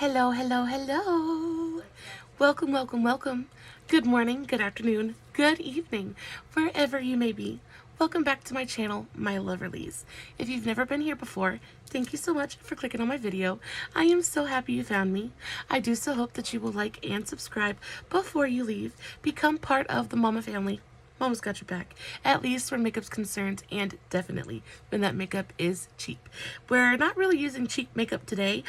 Hello, hello, hello. Welcome, welcome, welcome. Good morning, good afternoon, good evening, wherever you may be. Welcome back to my channel, my Loverlies. If you've never been here before, thank you so much for clicking on my video. I am so happy you found me. I do so hope that you will like and subscribe before you leave. Become part of the Mama family. Mama's got your back, at least when makeup's concerned, and definitely when that makeup is cheap. We're not really using cheap makeup today.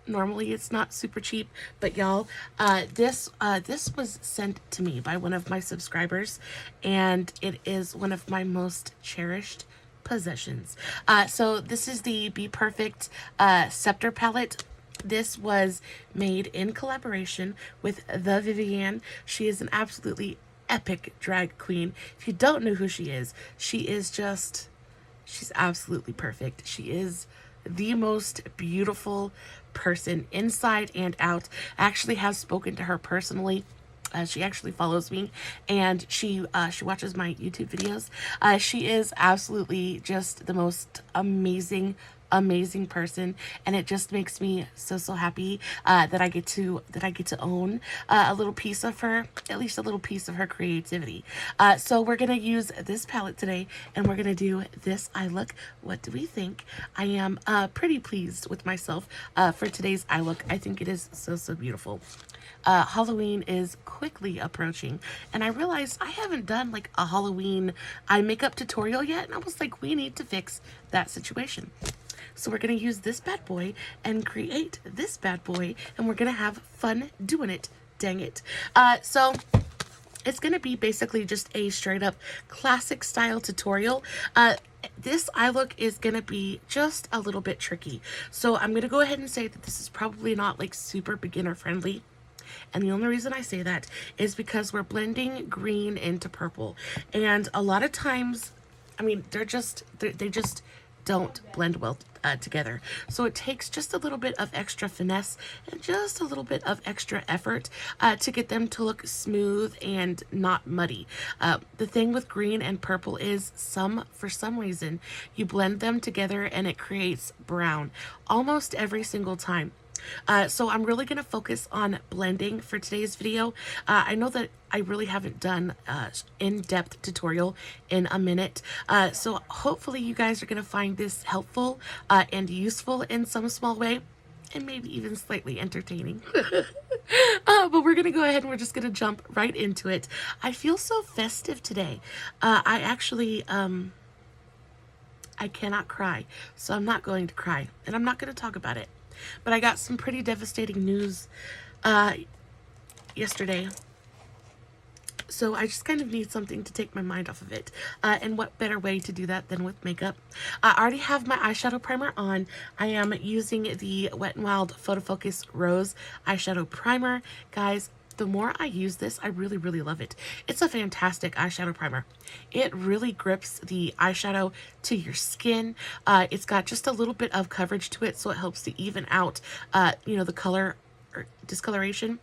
Normally it's not super cheap, but y'all, this was sent to me by one of my subscribers, and it is one of my most cherished possessions. So this is the BPERFECT Sceptre palette. This was made in collaboration with the Vivienne. She is an absolutely epic drag queen. If you don't know who she is she's absolutely perfect. She is the most beautiful person inside and out. I actually have spoken to her personally. She actually follows me, and she watches my YouTube videos. She is absolutely just the most amazing person, and it just makes me so happy that I get to own a little piece of her, at least a little piece of her creativity. So we're gonna use this palette today, and we're gonna do this eye look. What do we think? I am pretty pleased with myself for today's eye look. I think it is so beautiful. Halloween is quickly approaching, and I realized I haven't done like a Halloween eye makeup tutorial yet, and I was like, we need to fix that situation. So we're going to use this bad boy and create this bad boy, and we're going to have fun doing it. Dang it. So it's going to be basically just a straight up classic style tutorial. This eye look is going to be just a little bit tricky. So I'm going to go ahead and say that this is probably not like super beginner friendly. And the only reason I say that is because we're blending green into purple. And a lot of times, I mean, they just don't blend well together. So it takes just a little bit of extra finesse and just a little bit of extra effort to get them to look smooth and not muddy. The thing with green and purple is for some reason, you blend them together and it creates brown almost every single time. So I'm really going to focus on blending for today's video. I know that I really haven't done in-depth tutorial in a minute. So hopefully you guys are going to find this helpful and useful in some small way, and maybe even slightly entertaining. But we're going to go ahead and we're just going to jump right into it. I feel so festive today. I actually... I cannot cry, so I'm not going to cry, and I'm not going to talk about it. But I got some pretty devastating news yesterday. So I just kind of need something to take my mind off of it. And what better way to do that than with makeup? I already have my eyeshadow primer on. I am using the Wet n Wild Photo Focus Rose eyeshadow primer. Guys, the more I use this, I really love it. It's a fantastic eyeshadow primer. It really grips the eyeshadow to your skin. It's got just a little bit of coverage to it, so it helps to even out, the color or discoloration.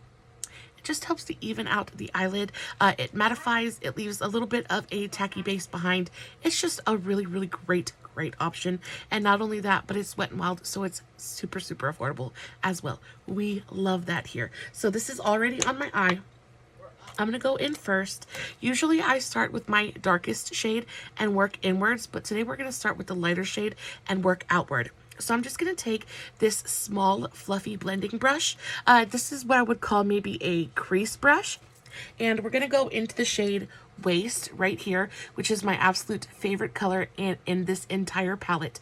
It just helps to even out the eyelid. It mattifies. It leaves a little bit of a tacky base behind. It's just a really great option. And not only that, but it's Wet n Wild, so it's super affordable as well. We love that here. So this is already on my eye. I'm going to go in first. Usually I start with my darkest shade and work inwards, but today we're going to start with the lighter shade and work outward. So I'm just going to take this small fluffy blending brush. This is what I would call maybe a crease brush. And we're going to go into the shade Waste right here, which is my absolute favorite color in this entire palette.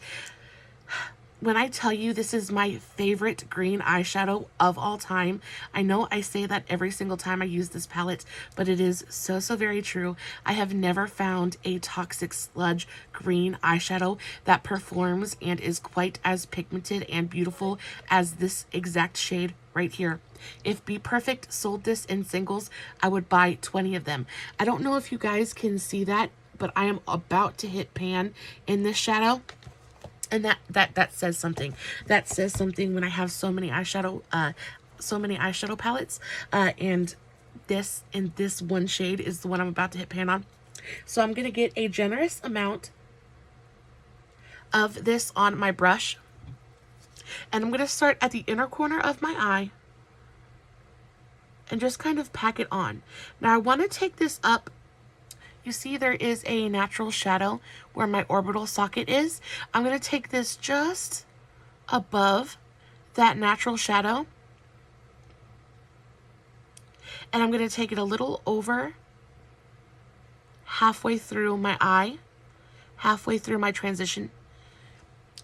When I tell you this is my favorite green eyeshadow of all time, I know I say that every single time I use this palette, but it is so very true. I have never found a toxic sludge green eyeshadow that performs and is quite as pigmented and beautiful as this exact shade right here. If BPERFECT sold this in singles, I would buy 20 of them. I don't know if you guys can see that, but I am about to hit pan in this shadow. And that says something. That says something when I have so many eyeshadow palettes, and this one shade is the one I'm about to hit pan on. So I'm gonna get a generous amount of this on my brush, And I'm going to start at the inner corner of my eye and just kind of pack it on. Now I want to take this up. You see there is a natural shadow where my orbital socket is. I'm going to take this just above that natural shadow. And I'm going to take it a little over halfway through my eye, halfway through my transition.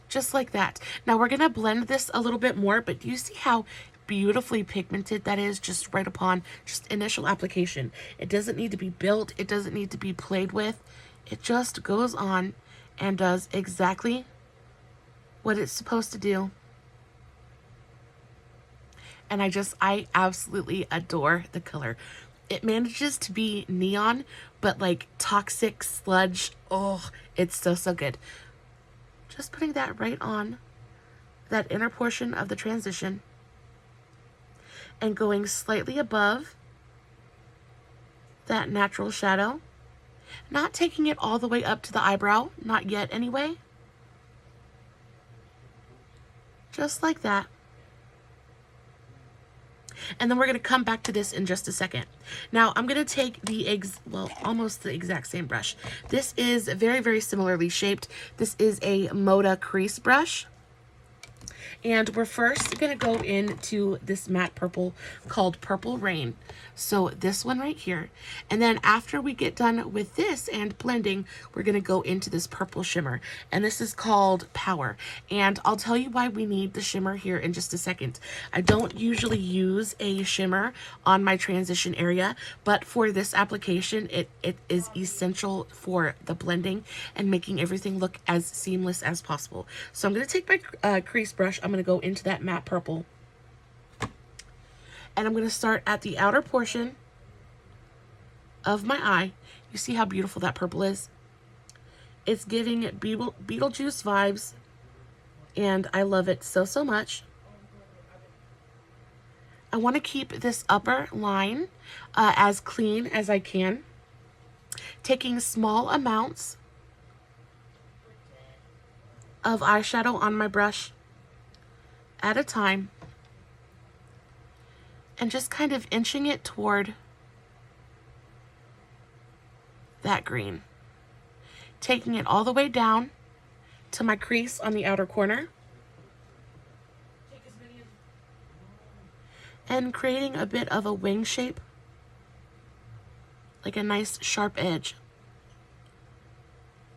Just like that. Now we're going to blend this a little bit more, but do you see how beautifully pigmented that is just right upon just initial application? It doesn't need to be built. It doesn't need to be played with. It just goes on and does exactly what it's supposed to do. And I absolutely adore the color. It manages to be neon, but like toxic sludge. Oh, it's so, so good. Just putting that right on that inner portion of the transition and going slightly above that natural shadow. Not taking it all the way up to the eyebrow, not yet anyway. Just like that. And then we're going to come back to this in just a second. Now I'm going to take the almost the exact same brush. This is very, very similarly shaped. This is a Moda crease brush. And we're first going to go into this matte purple called Purple Rain. So this one right here. And then after we get done with this and blending, we're going to go into this purple shimmer. And this is called Power. And I'll tell you why we need the shimmer here in just a second. I don't usually use a shimmer on my transition area, but for this application, it is essential for the blending and making everything look as seamless as possible. So I'm going to take my crease brush. I'm going to go into that matte purple. And I'm going to start at the outer portion of my eye. You see how beautiful that purple is? It's giving Beetlejuice vibes. And I love it so, so much. I want to keep this upper line as clean as I can. Taking small amounts of eyeshadow on my brush at a time. And just kind of inching it toward that green. Taking it all the way down to my crease on the outer corner. And creating a bit of a wing shape. Like a nice sharp edge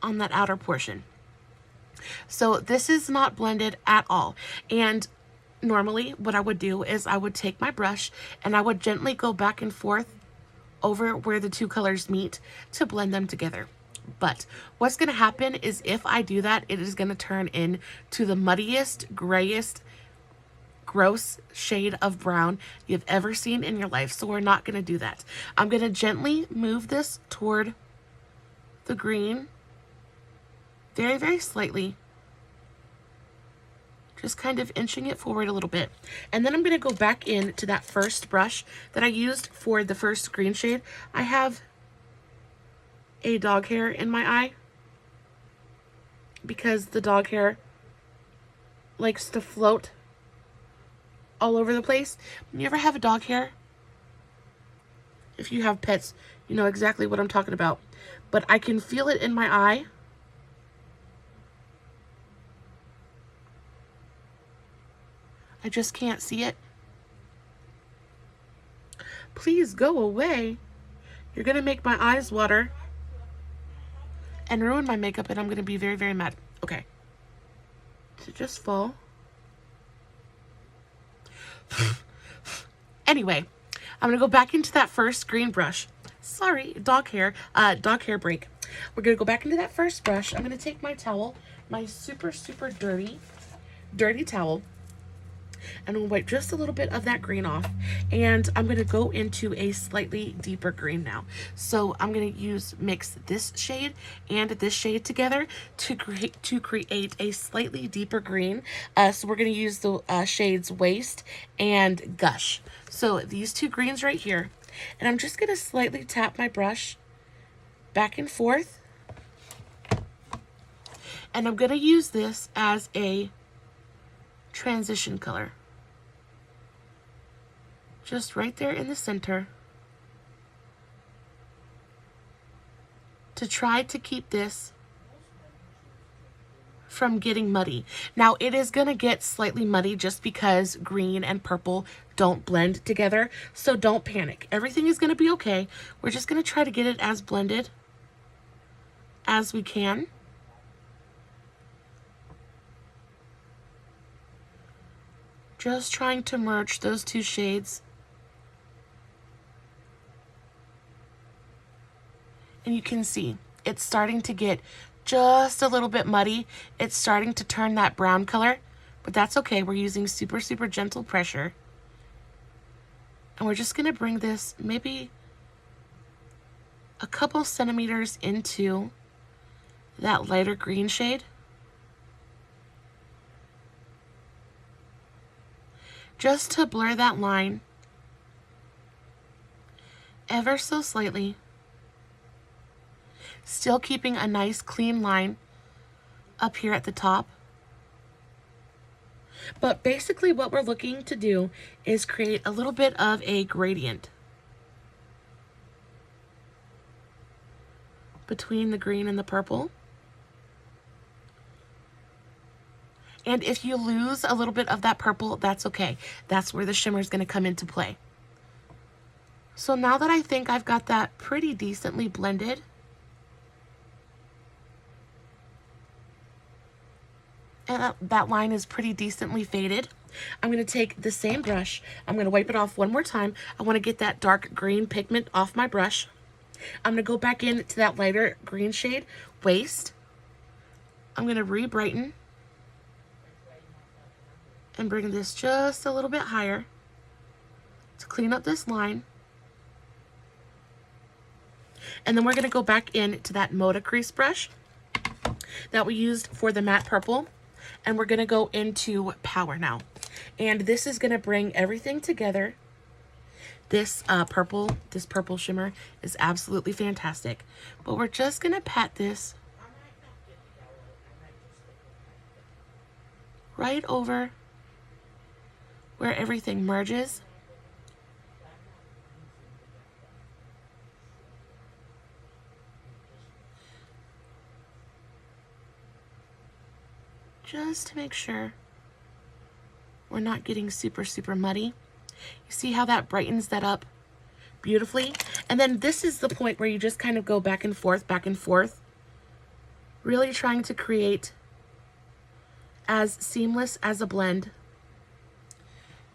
on that outer portion. So this is not blended at all. And normally what I would do is I would take my brush and I would gently go back and forth over where the two colors meet to blend them together. But what's going to happen is if I do that, it is going to turn into the muddiest, grayest, gross shade of brown you've ever seen in your life. So we're not going to do that. I'm going to gently move this toward the green very, very slightly. Just kind of inching it forward a little bit. And then I'm going to go back into that first brush that I used for the first green shade. I have a dog hair in my eye because the dog hair likes to float all over the place. You ever have a dog hair? If you have pets, you know exactly what I'm talking about. But I can feel it in my eye. I just can't see it. Please go away. You're going to make my eyes water and ruin my makeup, and I'm going to be very, very mad. Okay. To just fall. Anyway, I'm going to go back into that first green brush. Sorry, dog hair break. We're going to go back into that first brush. I'm going to take my towel, my super, super dirty towel. And we'll wipe just a little bit of that green off. And I'm going to go into a slightly deeper green now. So I'm going to mix this shade and this shade together to create a slightly deeper green. So we're going to use the shades Waste and Gush. So these two greens right here. And I'm just going to slightly tap my brush back and forth. And I'm going to use this as a transition color. Just right there in the center, to try to keep this from getting muddy. Now it is gonna get slightly muddy just because green and purple don't blend together, so don't panic. Everything is gonna be okay. We're just gonna try to get it as blended as we can. Just trying to merge those two shades. And you can see it's starting to get just a little bit muddy. It's starting to turn that brown color, but that's okay. We're using super, super gentle pressure. And we're just gonna bring this maybe a couple centimeters into that lighter green shade. Just to blur that line ever so slightly. Still keeping a nice clean line up here at the top. But basically what we're looking to do is create a little bit of a gradient between the green and the purple. And if you lose a little bit of that purple, that's okay. That's where the shimmer is going to come into play. So now that I think I've got that pretty decently blended, and that line is pretty decently faded, I'm going to take the same brush. I'm going to wipe it off one more time. I want to get that dark green pigment off my brush. I'm going to go back into that lighter green shade, Waste. I'm going to re-brighten and bring this just a little bit higher to clean up this line. And then we're going to go back into that Moda crease brush that we used for the matte purple. And we're going to go into Power now. And this is going to bring everything together. This purple shimmer is absolutely fantastic. But we're just going to pat this right over where everything merges. Just to make sure we're not getting super, super muddy. You see how that brightens that up beautifully? And then this is the point where you just kind of go back and forth, really trying to create as seamless as a blend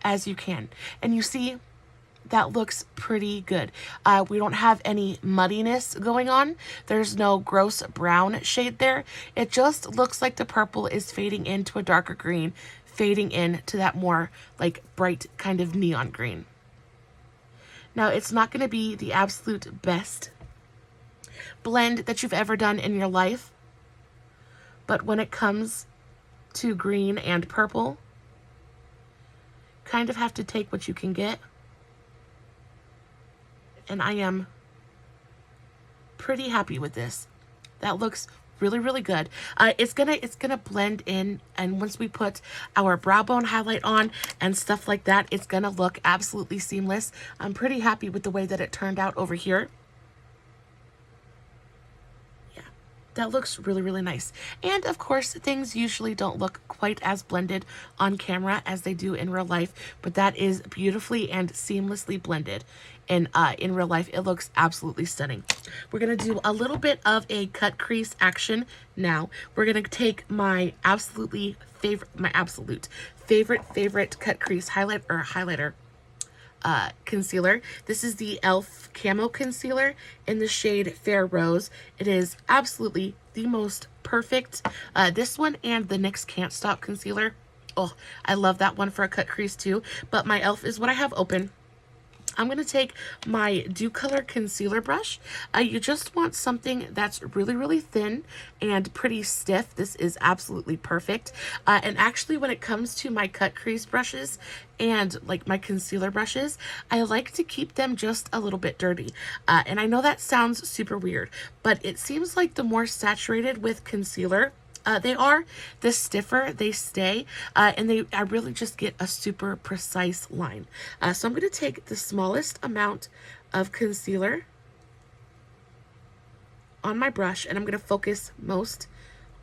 as you can. And you see, that looks pretty good. We don't have any muddiness going on. There's no gross brown shade there. It just looks like the purple is fading into a darker green, fading into that more like bright kind of neon green. Now, it's not going to be the absolute best blend that you've ever done in your life, but when it comes to green and purple, kind of have to take what you can get. And I am pretty happy with this. That looks really, really good. It's gonna blend in, and once we put our brow bone highlight on and stuff like that, it's gonna look absolutely seamless. I'm pretty happy with the way that it turned out over here. Yeah, that looks really, really nice. And of course, things usually don't look quite as blended on camera as they do in real life, but that is beautifully and seamlessly blended. And in real life, it looks absolutely stunning. We're going to do a little bit of a cut crease action now. We're going to take my absolute favorite cut crease highlighter concealer. This is the e.l.f. Camo Concealer in the shade Fair Rose. It is absolutely the most perfect. This one and the NYX Can't Stop Concealer. Oh, I love that one for a cut crease too. But my e.l.f. is what I have open. I'm going to take my Dew Color concealer brush. You just want something that's really, really thin and pretty stiff. This is absolutely perfect. And actually, when it comes to my cut crease brushes and like my concealer brushes, I like to keep them just a little bit dirty. And I know that sounds super weird, but it seems like the more saturated with concealer They are, the stiffer they stay, and I really just get a super precise line. So I'm going to take the smallest amount of concealer on my brush, and I'm going to focus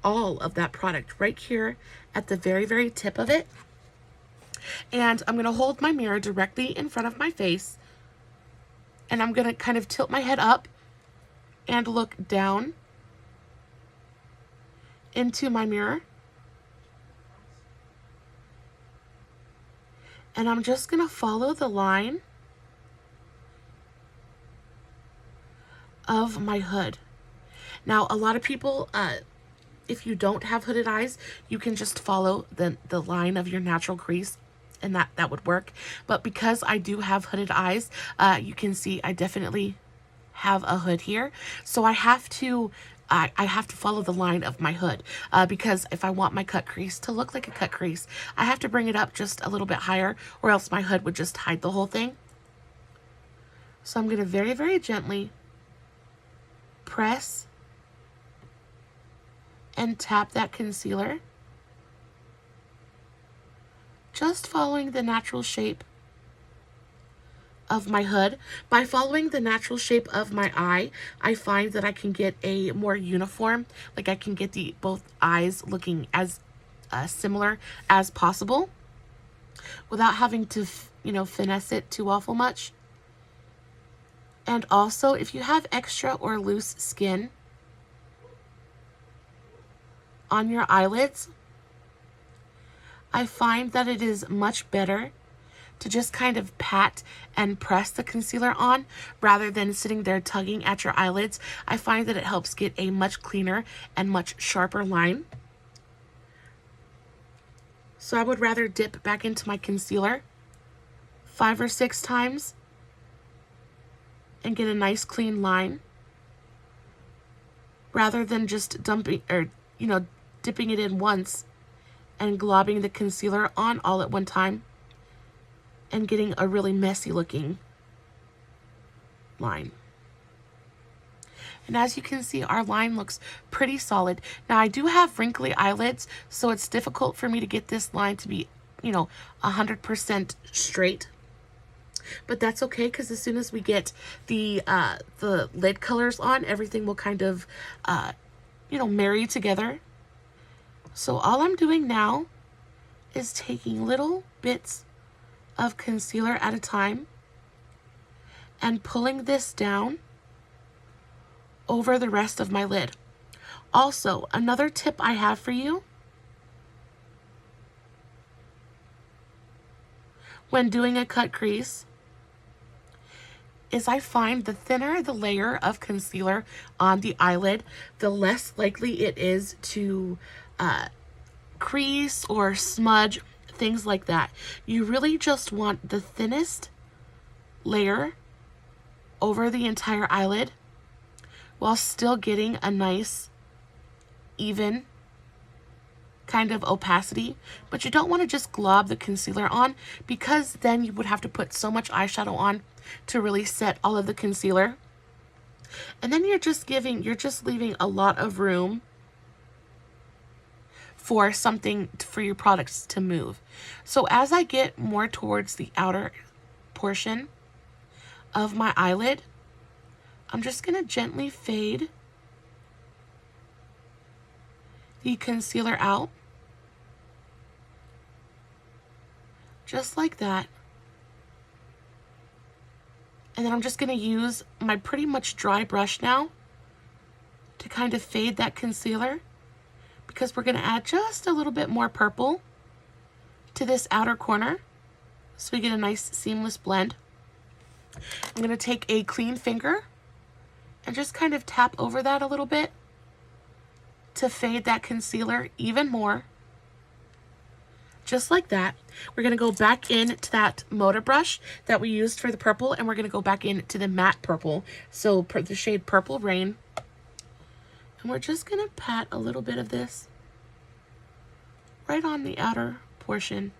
all of that product right here at the very, very tip of it. And I'm going to hold my mirror directly in front of my face, and I'm going to kind of tilt my head up and look down into my mirror. And I'm just going to follow the line of my hood. Now, a lot of people, if you don't have hooded eyes, you can just follow the line of your natural crease, and that would work. But because I do have hooded eyes, you can see I definitely have a hood here. So I have to follow the line of my hood, because if I want my cut crease to look like a cut crease, I have to bring it up just a little bit higher, or else my hood would just hide the whole thing. So I'm going to very, very gently press and tap that concealer, just following the natural shape of my hood. By following the natural shape of my eye, I find that I can get a more uniform, like I can get both eyes looking as similar as possible without having to, finesse it too awful much. And also, if you have extra or loose skin on your eyelids, I find that it is much better to just kind of pat and press the concealer on rather than sitting there tugging at your eyelids. I find that it helps get a much cleaner and much sharper line. So I would rather dip back into my concealer 5 or 6 times and get a nice clean line, rather than just dumping or, dipping it in once and globbing the concealer on all at one time and getting a really messy looking line. And as you can see, our line looks pretty solid. Now, I do have wrinkly eyelids, so it's difficult for me to get this line to be, 100% straight. But that's okay, because as soon as we get the lid colors on, everything will kind of, marry together. So all I'm doing now is taking little bits of concealer at a time and pulling this down over the rest of my lid. Also, another tip I have for you when doing a cut crease is I find the thinner the layer of concealer on the eyelid, the less likely it is to crease or smudge, things like that. You really just want the thinnest layer over the entire eyelid while still getting a nice, even kind of opacity. But you don't want to just glob the concealer on, because then you would have to put so much eyeshadow on to really set all of the concealer. And then you're just leaving a lot of room for for your products to move. So as I get more towards the outer portion of my eyelid, I'm just going to gently fade the concealer out, just like that. And then I'm just going to use my pretty much dry brush now to kind of fade that concealer, because we're going to add just a little bit more purple to this outer corner so we get a nice seamless blend. I'm going to take a clean finger and just kind of tap over that a little bit to fade that concealer even more. Just like that. We're going to go back into that Moda brush that we used for the purple, and we're going to go back into the matte purple, so the shade Purple Rain. And we're just going to pat a little bit of this right on the outer portion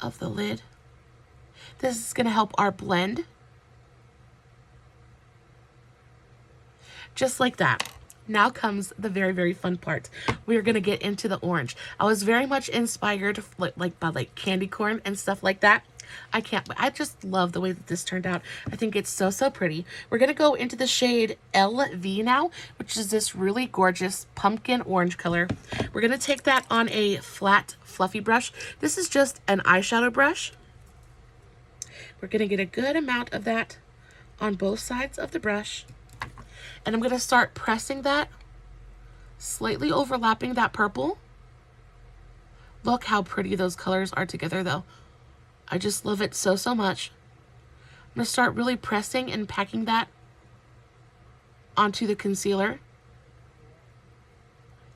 of the lid. This is going to help our blend. Just like that. Now comes the very, very fun part. We're gonna get into the orange. I was very much inspired like by like candy corn and stuff like that. I just love the way that this turned out. I think it's so, so pretty. We're gonna go into the shade LV now, which is this really gorgeous pumpkin orange color. We're gonna take that on a flat, fluffy brush. This is just an eyeshadow brush. We're gonna get a good amount of that on both sides of the brush. And I'm gonna start pressing that, slightly overlapping that purple. Look how pretty those colors are together though. I just love it so, so much. I'm gonna start really pressing and packing that onto the concealer.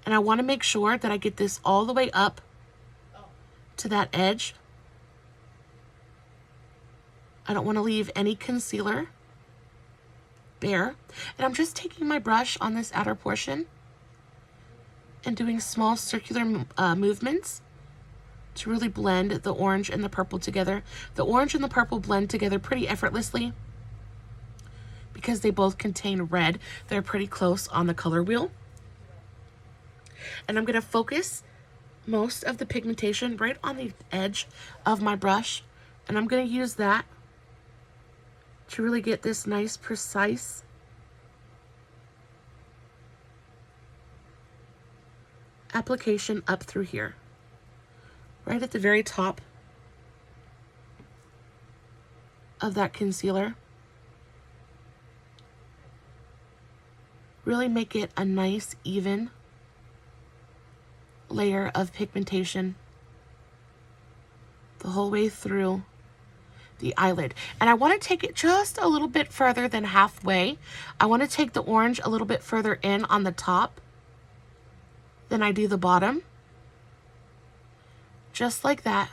And I wanna make sure that I get this all the way up to that edge. I don't wanna leave any concealer bare. And I'm just taking my brush on this outer portion and doing small circular movements to really blend the orange and the purple together. The orange and the purple blend together pretty effortlessly because they both contain red. They're pretty close on the color wheel. And I'm gonna focus most of the pigmentation right on the edge of my brush. And I'm gonna use that to really get this nice, precise application up through here. Right at the very top of that concealer. Really make it a nice, even layer of pigmentation the whole way through the eyelid. And I want to take it just a little bit further than halfway. I want to take the orange a little bit further in on the top than I do the bottom. Just like that.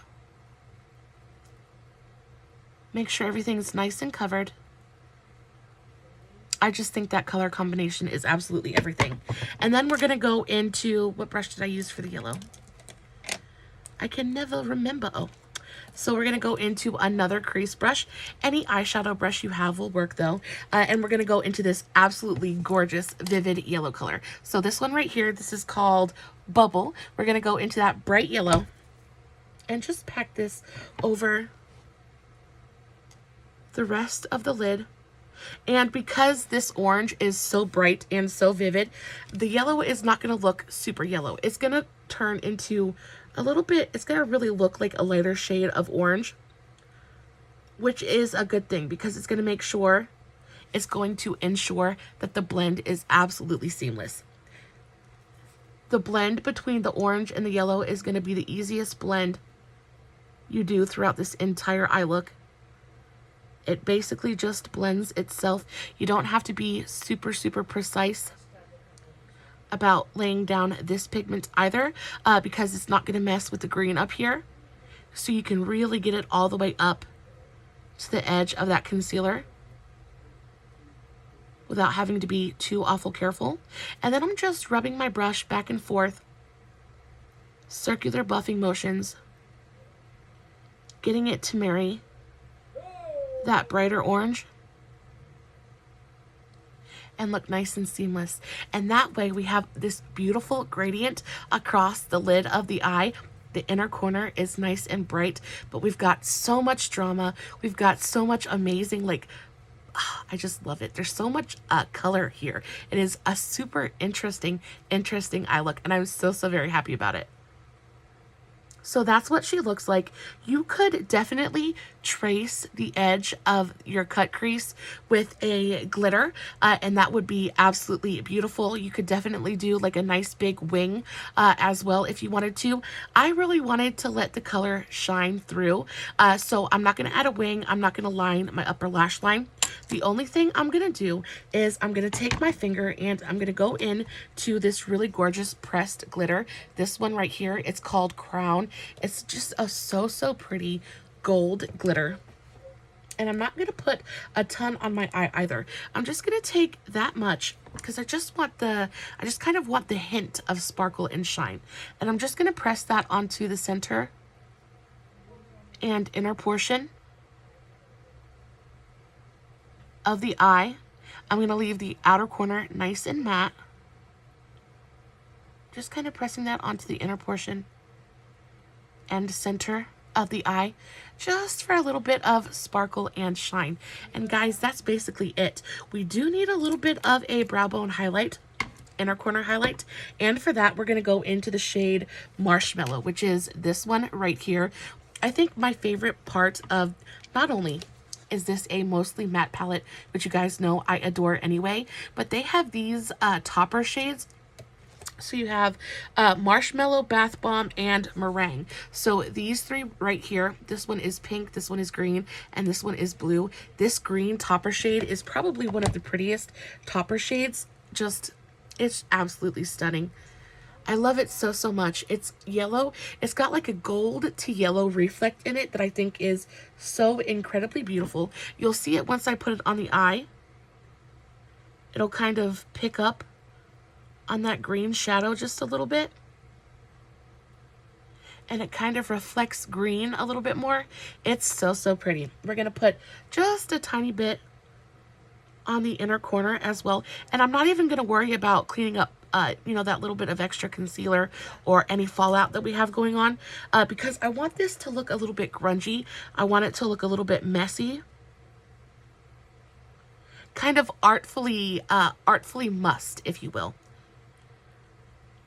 Make sure everything's nice and covered. I just think that color combination is absolutely everything. And then we're going to go into, what brush did I use for the yellow? I can never remember. Oh, so we're going to go into another crease brush. Any eyeshadow brush you have will work though. And we're going to go into this absolutely gorgeous, vivid yellow color. So this one right here, this is called Bubble. We're going to go into that bright yellow and just pack this over the rest of the lid. And because this orange is so bright and so vivid, the yellow is not going to look super yellow. It's going to turn into a little bit, it's going to really look like a lighter shade of orange, which is a good thing because it's going to make sure, it's going to ensure that the blend is absolutely seamless. The blend between the orange and the yellow is going to be the easiest blend you do throughout this entire eye look. It basically just blends itself. You don't have to be super, super precise about laying down this pigment either, because it's not going to mess with the green up here. So you can really get it all the way up to the edge of that concealer without having to be too awful careful. And then I'm just rubbing my brush back and forth, circular buffing motions, getting it to marry that brighter orange and look nice and seamless. And that way we have this beautiful gradient across the lid of the eye. The inner corner is nice and bright, but we've got so much drama. We've got so much amazing, like, I just love it. There's so much color here. It is a super interesting eye look, and I'm so, so very happy about it. So that's what she looks like. You could definitely trace the edge of your cut crease with a glitter, and that would be absolutely beautiful. You could definitely do like a nice big wing as well if you wanted to. I really wanted to let the color shine through, so I'm not going to add a wing. I'm not going to line my upper lash line. The only thing I'm going to do is I'm going to take my finger and I'm going to go in to this really gorgeous pressed glitter. This one right here, it's called Crown. It's just a so pretty gold glitter. And I'm not going to put a ton on my eye either. I'm just going to take that much because I just kind of want the hint of sparkle and shine. And I'm just going to press that onto the center and inner portion of the eye. I'm going to leave the outer corner nice and matte. Just kind of pressing that onto the inner portion and center of the eye, just for a little bit of sparkle and shine. And guys, that's basically it. We do need a little bit of a brow bone highlight, inner corner highlight, and for that we're going to go into the shade Marshmallow, which is this one right here. I think my favorite part of, not only is this a mostly matte palette, which you guys know I adore anyway, but they have these topper shades. So you have Marshmallow, Bath Bomb, and Meringue. So these three right here, this one is pink, this one is green, and this one is blue. This green topper shade is probably one of the prettiest topper shades. Just, it's absolutely stunning. I love it so, so much. It's yellow. It's got like a gold to yellow reflect in it that I think is so incredibly beautiful. You'll see it once I put it on the eye. It'll kind of pick up on that green shadow just a little bit. And it kind of reflects green a little bit more. It's so, so pretty. We're going to put just a tiny bit on the inner corner as well. And I'm not even going to worry about cleaning up, you know, that little bit of extra concealer or any fallout that we have going on. Because I want this to look a little bit grungy. I want it to look a little bit messy. Kind of artfully must, if you will.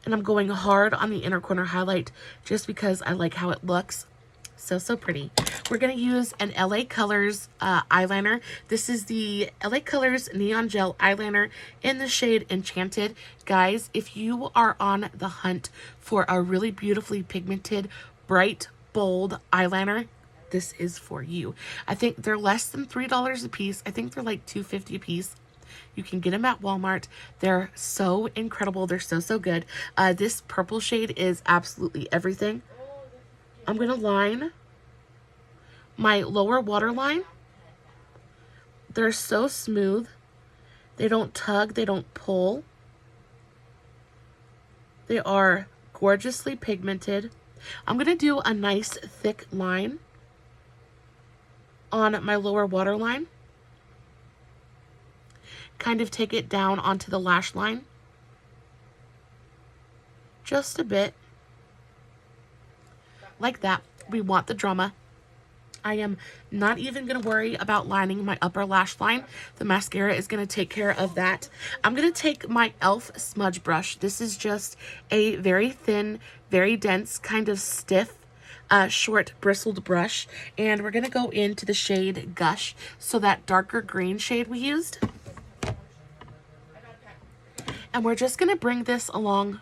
And I'm going hard on the inner corner highlight just because I like how it looks. So, so pretty. We're going to use an LA Colors eyeliner. This is the LA Colors Neon Gel Eyeliner in the shade Enchanted. Guys, if you are on the hunt for a really beautifully pigmented, bright, bold eyeliner, this is for you. I think they're less than $3 a piece. I think they're like $2.50 a piece. You can get them at Walmart. They're so incredible. They're so, so good. This purple shade is absolutely everything. I'm going to line my lower waterline. They're so smooth. They don't tug. They don't pull. They are gorgeously pigmented. I'm going to do a nice thick line on my lower waterline. Kind of take it down onto the lash line. Just a bit. Like that. We want the drama. I am not even going to worry about lining my upper lash line. The mascara is going to take care of that. I'm going to take my e.l.f. smudge brush. This is just a very thin, very dense, kind of stiff, short bristled brush. And we're going to go into the shade Gush. So that darker green shade we used. And we're just going to bring this along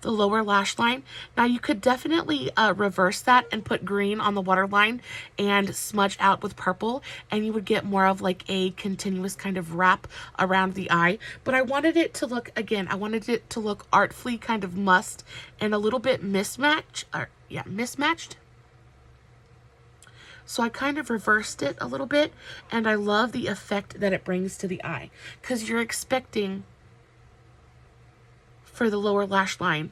the lower lash line. Now you could definitely reverse that and put green on the waterline and smudge out with purple, and you would get more of like a continuous kind of wrap around the eye. But I wanted it to look, again, I wanted it to look artfully kind of must and a little bit mismatched. So I kind of reversed it a little bit, and I love the effect that it brings to the eye, because you're expecting for the lower lash line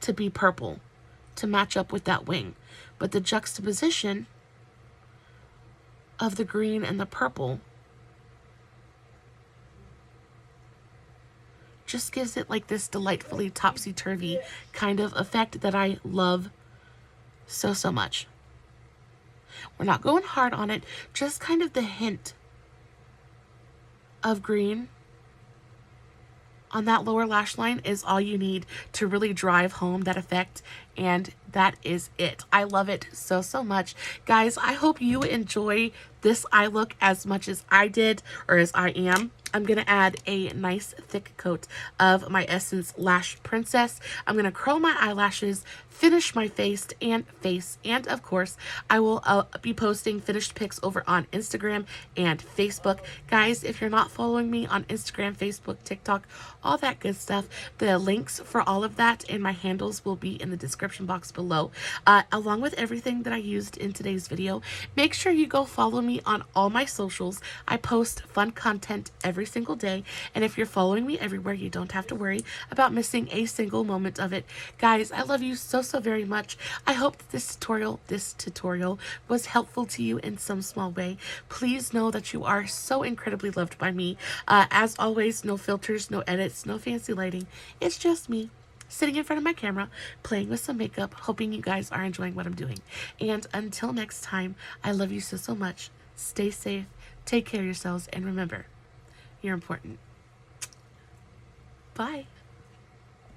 to be purple, to match up with that wing. But the juxtaposition of the green and the purple just gives it like this delightfully topsy-turvy kind of effect that I love so, so much. We're not going hard on it, just kind of the hint of green on that lower lash line is all you need to really drive home that effect, and that is it. I love it so, so much. Guys, I hope you enjoy this eye look as much as I did, or as I am. I'm going to add a nice thick coat of my Essence Lash Princess. I'm going to curl my eyelashes, finish my face, and of course, I will be posting finished pics over on Instagram and Facebook. Guys, if you're not following me on Instagram, Facebook, TikTok, all that good stuff, the links for all of that and my handles will be in the description box below, along with everything that I used in today's video. Make sure you go follow me on all my socials. I post fun content every every single day. And if you're following me everywhere, you don't have to worry about missing a single moment of it. Guys, I love you so, so very much. I hope that this tutorial was helpful to you in some small way. Please know that you are so incredibly loved by me. As always, no filters, no edits, no fancy lighting. It's just me sitting in front of my camera, playing with some makeup, hoping you guys are enjoying what I'm doing. And until next time, I love you so, so much. Stay safe, take care of yourselves, and remember, you're important. Bye.